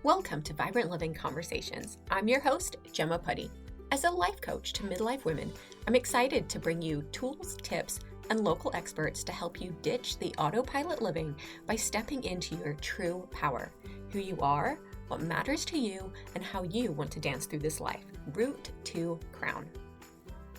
Welcome to Vibrant Living Conversations. I'm your host, Gemma Putty. As a life coach to midlife women, I'm excited to bring you tools, tips, and local experts to help you ditch the autopilot living by stepping into your true power, who you are, what matters to you, and how you want to dance through this life, root to crown.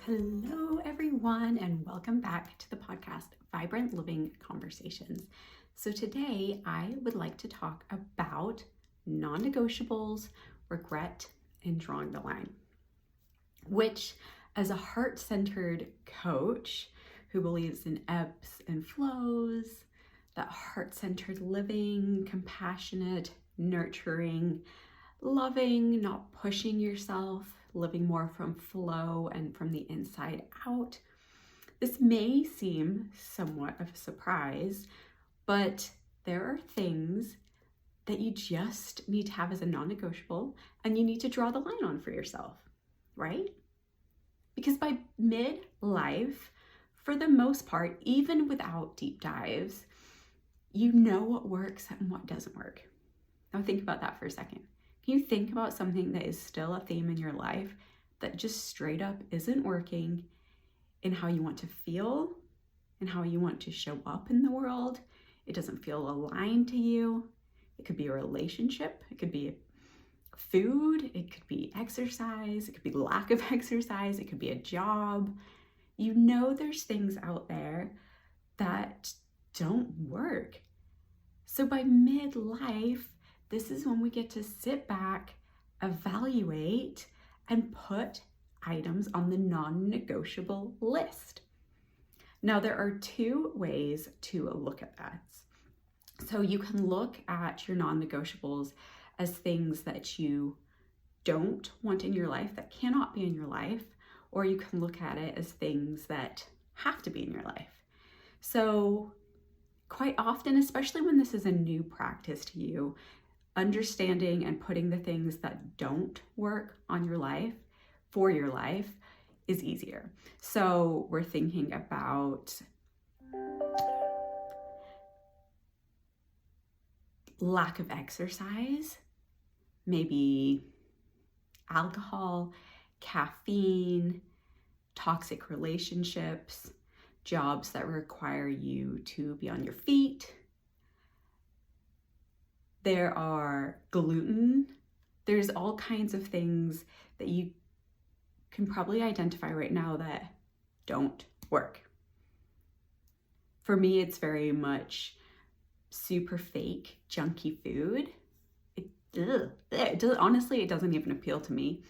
Hello, everyone, and welcome back to the podcast, Vibrant Living Conversations. So today I would like to talk about non-negotiables, regret, and drawing the line, which as a heart-centered coach who believes in ebbs and flows, that heart-centered living, compassionate, nurturing, loving, not pushing yourself, living more from flow and from the inside out. This may seem somewhat of a surprise, but there are things that you just need to have as a non-negotiable and you need to draw the line on for yourself, right? Because by midlife, for the most part, even without deep dives, you know what works and what doesn't work. Now think about that for a second. Can you think about something that is still a theme in your life that just straight up isn't working in how you want to feel and how you want to show up in the world? It doesn't feel aligned to you. It could be a relationship. It could be food. It could be exercise. It could be lack of exercise. It could be a job. You know there's things out there that don't work. So by midlife, this is when we get to sit back, evaluate, and put items on the non-negotiable list. Now, there are two ways to look at that. So you can look at your non-negotiables as things that you don't want in your life, that cannot be in your life, or you can look at it as things that have to be in your life. So quite often, especially when this is a new practice to you, understanding and putting the things that don't work on your life for your life is easier. So we're thinking about lack of exercise, maybe alcohol, caffeine, toxic relationships, jobs that require you to be on your feet. There are gluten. There's all kinds of things that you can probably identify right now that don't work. For me, it's very much super fake, junky food. Honestly, it doesn't even appeal to me.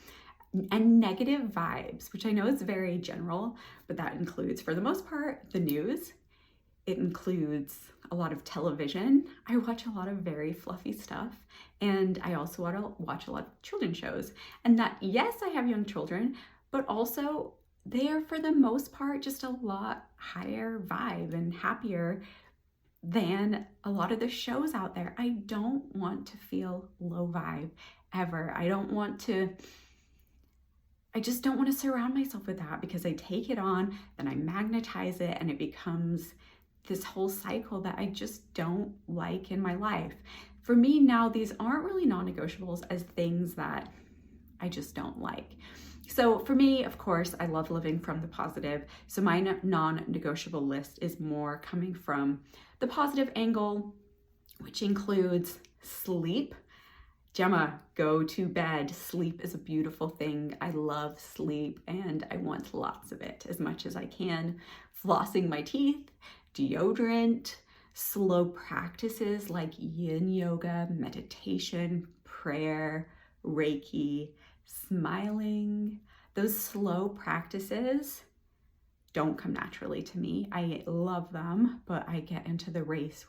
And negative vibes, which I know is very general, but that includes, for the most part, the news. It includes a lot of television. I watch a lot of very fluffy stuff. And I also want to watch a lot of children's shows. And that, yes, I have young children, but also they are, for the most part, just a lot higher vibe and happier than a lot of the shows out there. I don't want to feel low vibe ever. I just don't want to surround myself with that, because I take it on, then I magnetize it, and it becomes this whole cycle that I just don't like in my life. For me now, these aren't really non-negotiables as things that I just don't like. So for me, of course, I love living from the positive. So my non-negotiable list is more coming from the positive angle, which includes sleep. Gemma, go to bed. Sleep is a beautiful thing. I love sleep and I want lots of it, as much as I can. Flossing my teeth, deodorant, slow practices like yin yoga, meditation, prayer, Reiki, smiling. Those slow practices don't come naturally to me. I love them, but I get into the race,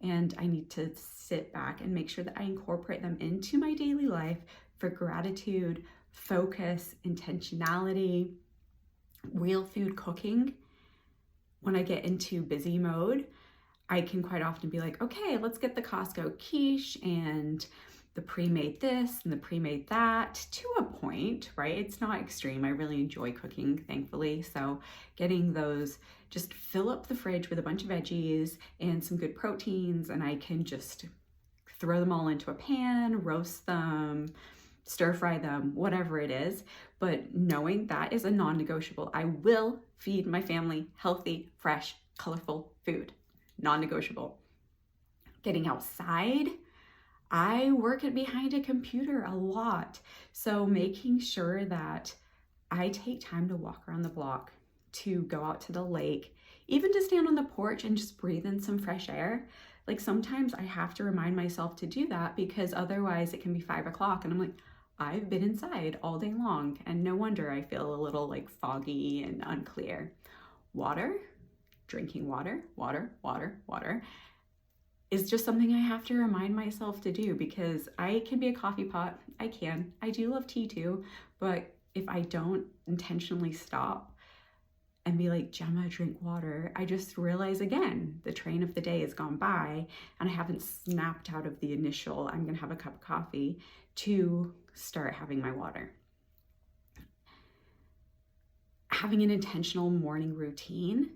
and I need to sit back and make sure that I incorporate them into my daily life for gratitude, focus, intentionality, real food cooking. When I get into busy mode, I can quite often be like, okay, let's get the Costco quiche and the pre-made this and the pre-made that, to a point, right? It's not extreme. I really enjoy cooking, thankfully. So getting those, just fill up the fridge with a bunch of veggies and some good proteins, and I can just throw them all into a pan, roast them, stir fry them, whatever it is. But knowing that is a non-negotiable. I will feed my family healthy, fresh, colorful food. Non-negotiable. Getting outside, I work behind a computer a lot. So making sure that I take time to walk around the block, to go out to the lake, even to stand on the porch and just breathe in some fresh air. Like sometimes I have to remind myself to do that because otherwise it can be 5 o'clock and I'm like, I've been inside all day long, and no wonder I feel a little like foggy and unclear. Water, drinking water is just something I have to remind myself to do because I can be a coffee pot. I do love tea too, but if I don't intentionally stop and be like, Gemma, drink water, I just realize again, the train of the day has gone by and I haven't snapped out of the initial, I'm gonna have a cup of coffee, to start having my water. Having an intentional morning routine.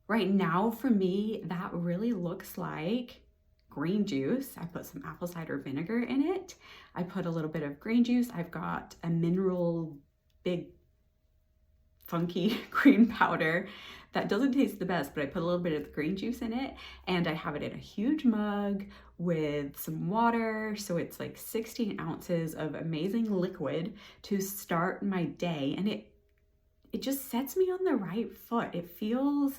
Right now, for me, that really looks like green juice. I put some apple cider vinegar in it. I put a little bit of green juice. I've got a mineral, big, funky green powder that doesn't taste the best, but I put a little bit of the green juice in it, and I have it in a huge mug with some water. So it's like 16 ounces of amazing liquid to start my day. And it just sets me on the right foot. It feels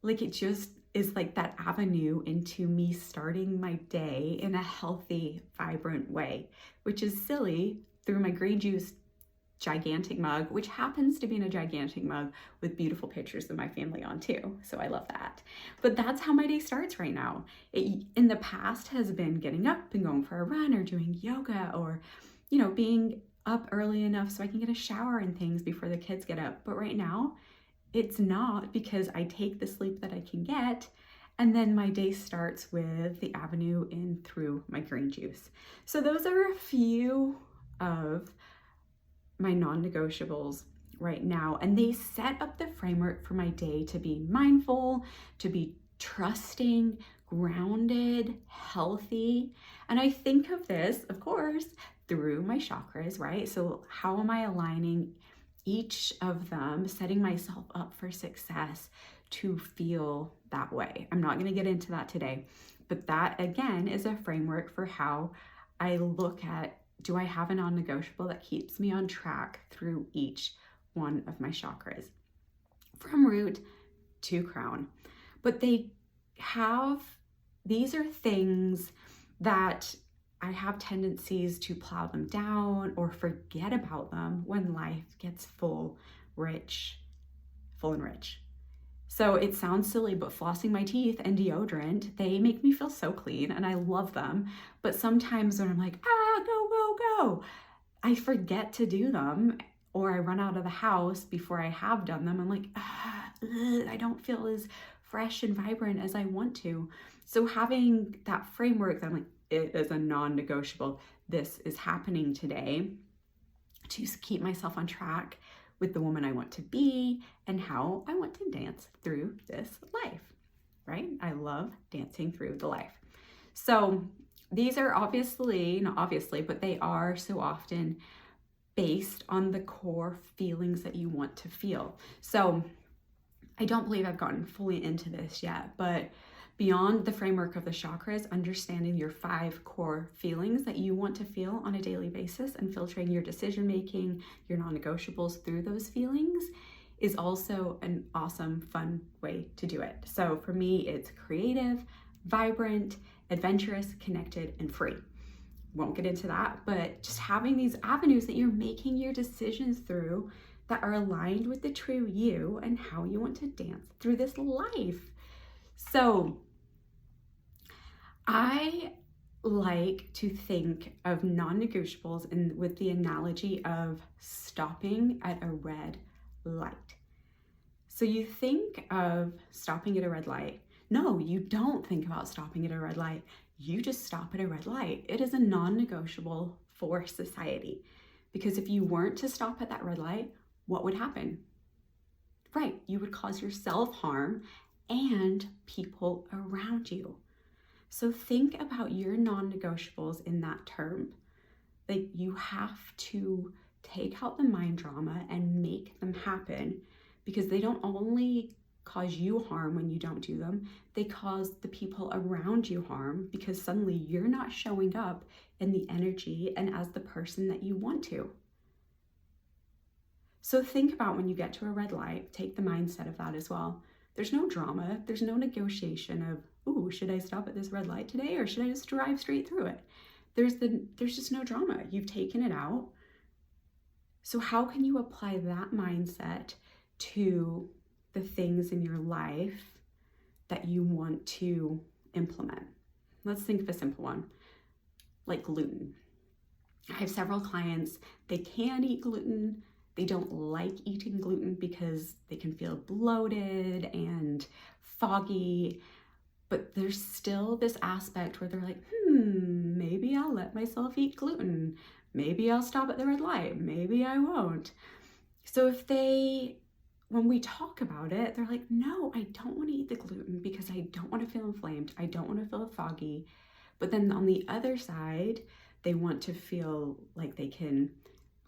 like it just is like that avenue into me starting my day in a healthy, vibrant way, which is silly through my green juice gigantic mug, which happens to be in a gigantic mug with beautiful pictures of my family on too. So I love that. But that's how my day starts right now. It, in the past, has been getting up and going for a run or doing yoga or, being up early enough so I can get a shower and things before the kids get up. But right now, it's not, because I take the sleep that I can get, and then my day starts with the avenue in through my green juice. So those are a few of my non-negotiables right now, and they set up the framework for my day to be mindful, to be trusting, grounded, healthy. And I think of this, of course, through my chakras, right? So how am I aligning each of them, setting myself up for success to feel that way? I'm not going to get into that today, but that again is a framework for how I look at, do I have a non-negotiable that keeps me on track through each one of my chakras, from root to crown? But these are things that I have tendencies to plow them down or forget about them when life gets full and rich. So it sounds silly, but flossing my teeth and deodorant, they make me feel so clean and I love them. But sometimes when I'm like, go, I forget to do them, or I run out of the house before I have done them. I'm like, I don't feel as fresh and vibrant as I want to. So having that framework that I'm like, it is a non-negotiable. This is happening today to keep myself on track with the woman I want to be and how I want to dance through this life, right? I love dancing through the life. So these are not obviously, but they are so often based on the core feelings that you want to feel. So I don't believe I've gotten fully into this yet, but beyond the framework of the chakras, understanding your 5 core feelings that you want to feel on a daily basis and filtering your decision-making, your non-negotiables through those feelings is also an awesome, fun way to do it. So for me, it's creative, vibrant, adventurous, connected, and free. Won't get into that, but just having these avenues that you're making your decisions through that are aligned with the true you and how you want to dance through this life. So I like to think of non-negotiables with the analogy of stopping at a red light. So you think of stopping at a red light. No, you don't think about stopping at a red light. You just stop at a red light. It is a non-negotiable for society, because if you weren't to stop at that red light, what would happen? Right, you would cause yourself harm and people around you. So think about your non-negotiables in that term. Like, you have to take out the mind drama and make them happen, because they don't only cause you harm when you don't do them, they cause the people around you harm, because suddenly you're not showing up in the energy and as the person that you want to. So think about when you get to a red light, take the mindset of that as well. There's no drama, there's no negotiation of, ooh, should I stop at this red light today or should I just drive straight through it? There's just no drama. You've taken it out. So how can you apply that mindset to the things in your life that you want to implement? Let's think of a simple one, like gluten. I have several clients, they can eat gluten. They don't like eating gluten because they can feel bloated and foggy, but there's still this aspect where they're like, maybe I'll let myself eat gluten. Maybe I'll stop at the red light. Maybe I won't. So when we talk about it, they're like, no, I don't want to eat the gluten because I don't want to feel inflamed. I don't want to feel foggy. But then on the other side, they want to feel like they can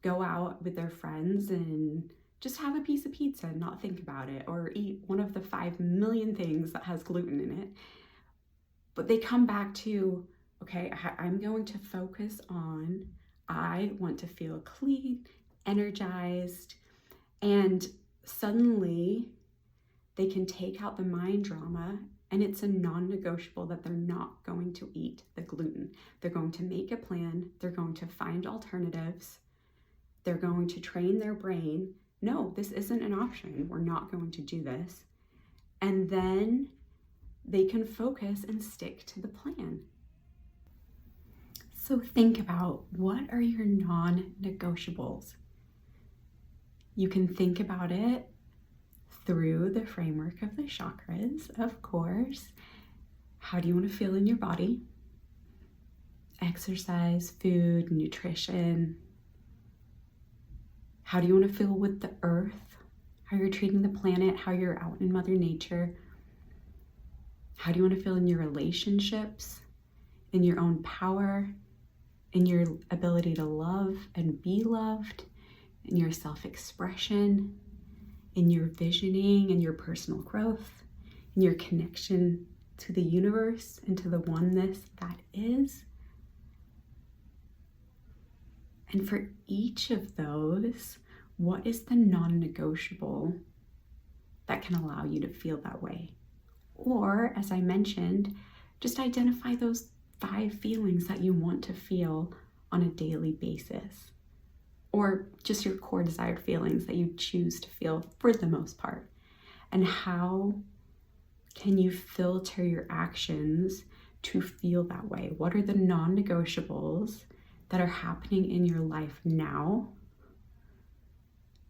go out with their friends and just have a piece of pizza and not think about it, or eat one of the 5 million things that has gluten in it. But they come back to, okay, I'm going to focus on, I want to feel clean, energized, and suddenly they can take out the mind drama, and it's a non-negotiable that they're not going to eat the gluten. They're going to make a plan. They're going to find alternatives. They're going to train their brain. No, this isn't an option. We're not going to do this. And then they can focus and stick to the plan. So think about, what are your non-negotiables? You can think about it through the framework of the chakras, of course. How do you want to feel in your body? Exercise, food, nutrition. How do you want to feel with the earth? How you're treating the planet, how you're out in Mother Nature. How do you want to feel in your relationships, in your own power, in your ability to love and be loved, in your self-expression, in your visioning and your personal growth, in your connection to the universe and to the oneness that is? And for each of those, what is the non-negotiable that can allow you to feel that way? Or, as I mentioned, just identify those 5 feelings that you want to feel on a daily basis, or just your core desired feelings that you choose to feel for the most part. And how can you filter your actions to feel that way? What are the non-negotiables that are happening in your life now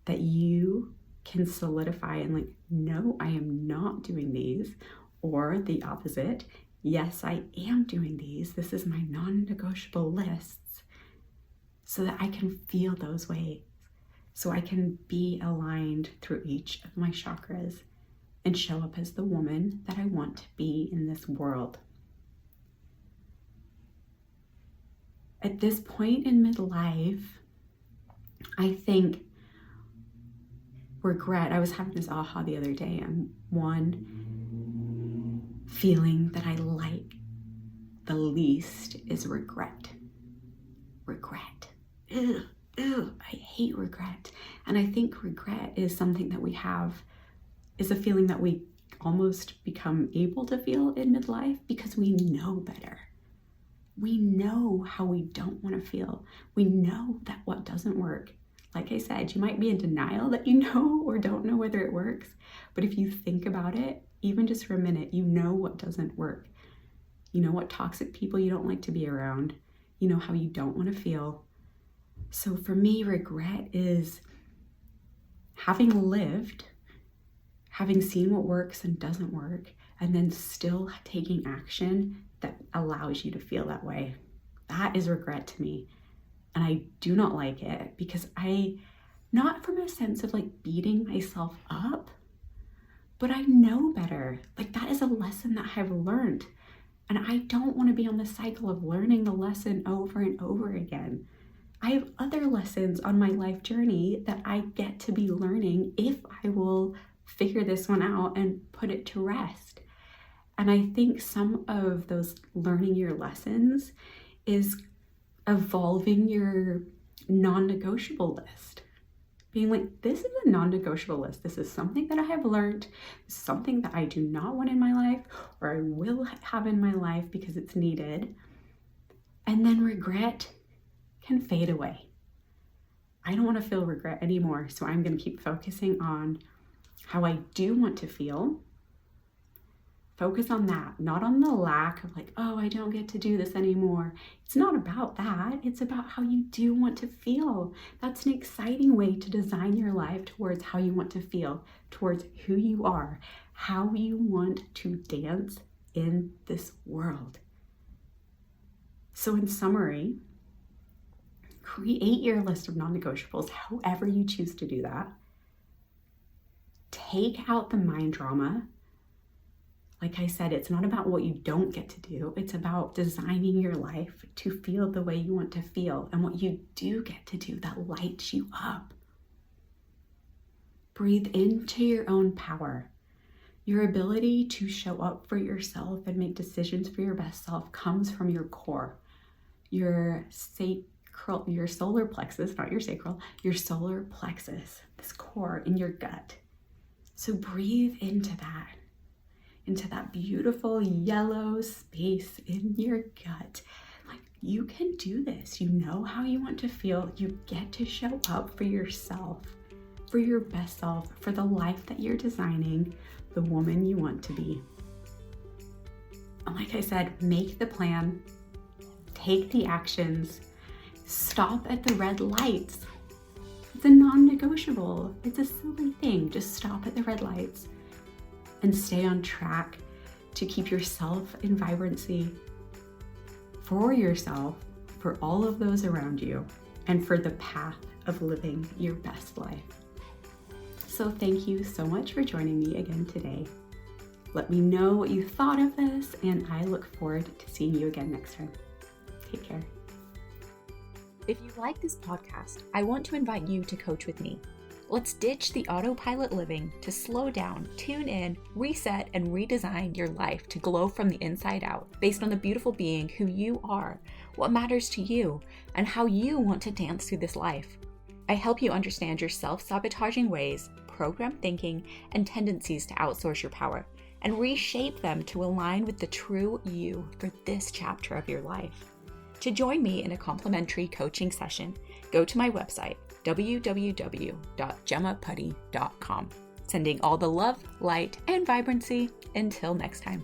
that you can solidify and like, no, I am not doing these? Or the opposite, yes, I am doing these. This is my non-negotiable lists, so that I can feel those ways, so I can be aligned through each of my chakras and show up as the woman that I want to be in this world. At this point in midlife, I think regret, I was having this aha the other day, and one feeling that I like the least is regret. Regret. Ew, I hate regret. And I think regret is something that we have, is a feeling that we almost become able to feel in midlife because we know better. We know how we don't want to feel. We know that what doesn't work. Like I said, you might be in denial that you know or don't know whether it works, but if you think about it, even just for a minute, you know what doesn't work. You know what toxic people you don't like to be around. You know how you don't want to feel. So for me, regret is having lived, having seen what works and doesn't work, and then still taking action that allows you to feel that way. That is regret to me. And I do not like it because not from a sense of like beating myself up, but I know better. Like, that is a lesson that I've learned. And I don't want to be on the cycle of learning the lesson over and over again. I have other lessons on my life journey that I get to be learning if I will figure this one out and put it to rest. And I think some of those learning your lessons is evolving your non-negotiable list. Being like, this is a non-negotiable list. This is something that I have learned, something that I do not want in my life, or I will have in my life because it's needed. And then regret can fade away. I don't want to feel regret anymore, so I'm going to keep focusing on how I do want to feel. Focus on that, not on the lack of like, oh, I don't get to do this anymore. It's not about that. It's about how you do want to feel. That's an exciting way to design your life towards how you want to feel, towards who you are, how you want to dance in this world. So in summary, create your list of non-negotiables, however you choose to do that. Take out the mind drama. Like I said, it's not about what you don't get to do. It's about designing your life to feel the way you want to feel and what you do get to do that lights you up. Breathe into your own power. Your ability to show up for yourself and make decisions for your best self comes from your core, your solar plexus, not your sacral, your solar plexus, this core in your gut. So breathe into that beautiful yellow space in your gut. Like, you can do this. You know how you want to feel. You get to show up for yourself, for your best self, for the life that you're designing, the woman you want to be. And like I said, make the plan, take the actions, stop at the red lights. It's a non-negotiable. It's a silly thing. Just stop at the red lights and stay on track to keep yourself in vibrancy for yourself, for all of those around you, and for the path of living your best life. So thank you so much for joining me again today. Let me know what you thought of this, and I look forward to seeing you again next time. Take care. If you like this podcast, I want to invite you to coach with me. Let's ditch the autopilot living to slow down, tune in, reset, and redesign your life to glow from the inside out based on the beautiful being who you are, what matters to you, and how you want to dance through this life. I help you understand your self-sabotaging ways, program thinking, and tendencies to outsource your power, and reshape them to align with the true you for this chapter of your life. To join me in a complimentary coaching session, go to my website, www.gemmaputty.com. Sending all the love, light, and vibrancy. Until next time.